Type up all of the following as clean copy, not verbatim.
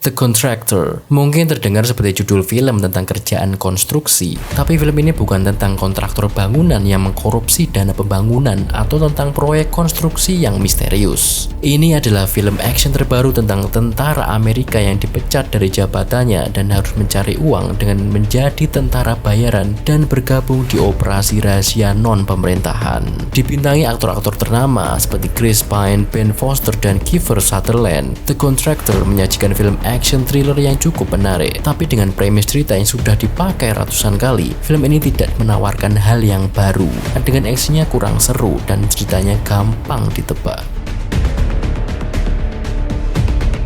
The Contractor mungkin terdengar seperti judul film tentang kerjaan konstruksi, tapi film ini bukan tentang kontraktor bangunan yang mengkorupsi dana pembangunan atau tentang proyek konstruksi yang misterius. Ini adalah film action terbaru tentang tentara Amerika yang dipecat dari jabatannya dan harus mencari uang dengan menjadi tentara bayaran dan bergabung di operasi rahasia non-pemerintahan. Dibintangi aktor-aktor ternama seperti Chris Pine, Ben Foster, dan Kiefer Sutherland, The Contractor menyajikan film action thriller yang cukup menarik, tapi dengan premis cerita yang sudah dipakai ratusan kali, film ini tidak menawarkan hal yang baru. Dengan aksinya kurang seru dan ceritanya gampang ditebak.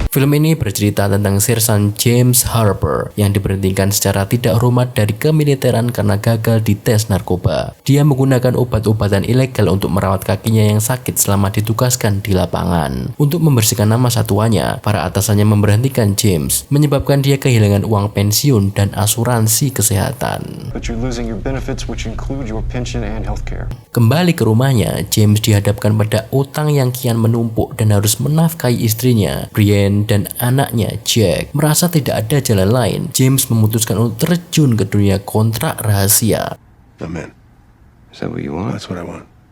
Film ini bercerita tentang Sersan James Harper yang diberhentikan secara tidak hormat dari kemiliteran karena gagal di tes narkoba. Dia menggunakan obat-obatan ilegal untuk merawat kakinya yang sakit selama ditugaskan di lapangan. Untuk membersihkan nama satuannya, para atasannya memberhentikan James, menyebabkan dia kehilangan uang pensiun dan asuransi kesehatan. Kembali ke rumahnya, James dihadapkan pada utang yang kian menumpuk dan harus menafkahi istrinya, Brienne, dan anaknya Jack. Merasa tidak ada jalan lain, James memutuskan untuk terjun ke dunia kontrak rahasia.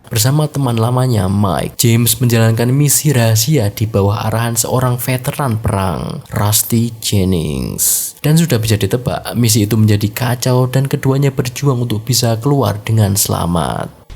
Bersama teman lamanya Mike, James menjalankan misi rahasia di bawah arahan seorang veteran perang, Rusty Jennings. Dan sudah bisa ditebak, misi itu menjadi kacau dan keduanya berjuang untuk bisa keluar dengan selamat.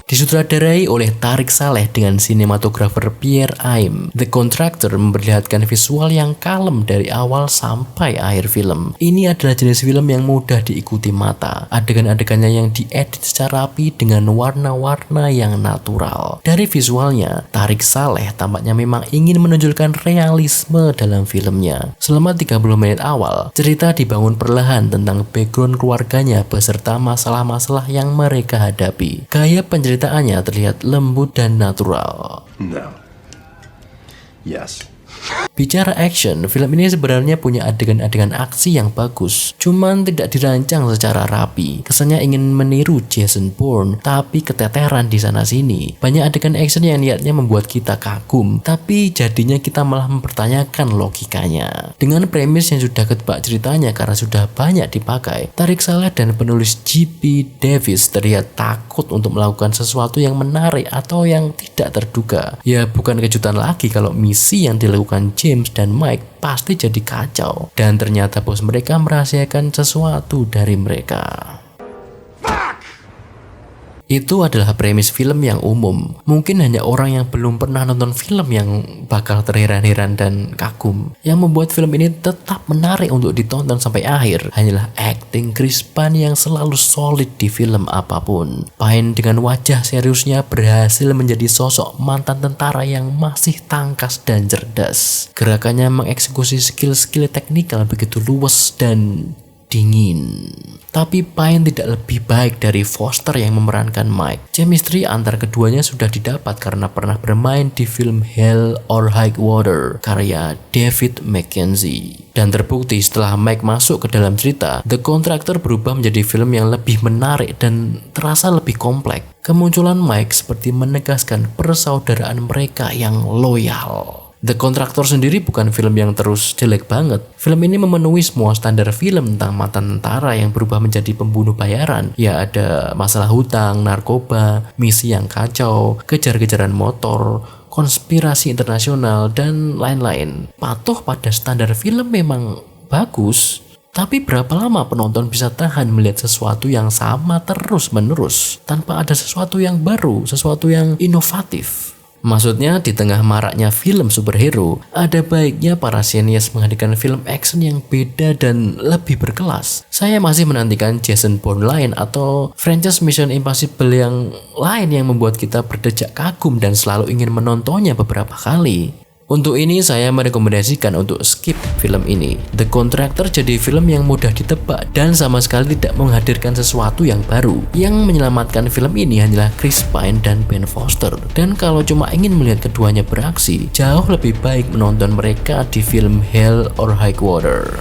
Disutradarai oleh Tarik Saleh dengan sinematografer Pierre Aim, The Contractor memperlihatkan visual yang kalem dari awal sampai akhir film. Ini adalah jenis film yang mudah diikuti mata. Adegan-adegannya yang diedit secara rapi dengan warna-warna yang natural. Dari visualnya, Tarik Saleh tampaknya memang ingin menunjukkan realisme dalam filmnya. Selama 30 menit awal, cerita dibangun perlahan tentang background keluarganya beserta masalah-masalah yang mereka hadapi. Gaya penceritaannya terlihat lembut dan natural. Bicara action, film ini sebenarnya punya adegan-adegan aksi yang bagus, cuman tidak dirancang secara rapi. Kesannya ingin meniru Jason Bourne, tapi keteteran di sana-sini. Banyak adegan action yang niatnya membuat kita kagum, tapi jadinya kita malah mempertanyakan logikanya. Dengan premis yang sudah ketebak ceritanya karena sudah banyak dipakai, Tarik Saleh dan penulis J.P. Davis terlihat takut untuk melakukan sesuatu yang menarik atau yang tidak terduga. Ya, bukan kejutan lagi kalau misi yang dilakukan James dan Mike pasti jadi kacau, dan ternyata bos mereka merahasiakan sesuatu dari mereka. Itu adalah premis film yang umum. Mungkin hanya orang yang belum pernah nonton film yang bakal terheran-heran dan kagum. Yang membuat film ini tetap menarik untuk ditonton sampai akhir hanyalah acting Chris Pine yang selalu solid di film apapun. Pine dengan wajah seriusnya berhasil menjadi sosok mantan tentara yang masih tangkas dan cerdas. Gerakannya mengeksekusi skill-skill teknikal begitu luwes dan dingin. Tapi Pine tidak lebih baik dari Foster yang memerankan Mike. Chemistry antar keduanya sudah didapat karena pernah bermain di film Hell or High Water karya David Mackenzie. Dan terbukti setelah Mike masuk ke dalam cerita, The Contractor berubah menjadi film yang lebih menarik dan terasa lebih kompleks. Kemunculan Mike seperti menegaskan persaudaraan mereka yang loyal. The Contractor sendiri bukan film yang terus jelek banget. Film ini memenuhi semua standar film tentang mantan tentara yang berubah menjadi pembunuh bayaran. Ya, ada masalah hutang, narkoba, misi yang kacau, kejar-kejaran motor, konspirasi internasional, dan lain-lain. Patuh pada standar film memang bagus. Tapi berapa lama penonton bisa tahan melihat sesuatu yang sama terus-menerus tanpa ada sesuatu yang baru, sesuatu yang inovatif? Maksudnya di tengah maraknya film superhero, ada baiknya para sinias menghadirkan film action yang beda dan lebih berkelas. Saya masih menantikan Jason Bourne lain atau franchise Mission Impossible yang lain yang membuat kita berdejak kagum dan selalu ingin menontonnya beberapa kali. Untuk ini saya merekomendasikan untuk skip film ini. The Contractor jadi film yang mudah ditebak dan sama sekali tidak menghadirkan sesuatu yang baru. Yang menyelamatkan film ini hanyalah Chris Pine dan Ben Foster. Dan kalau cuma ingin melihat keduanya beraksi, jauh lebih baik menonton mereka di film Hell or High Water.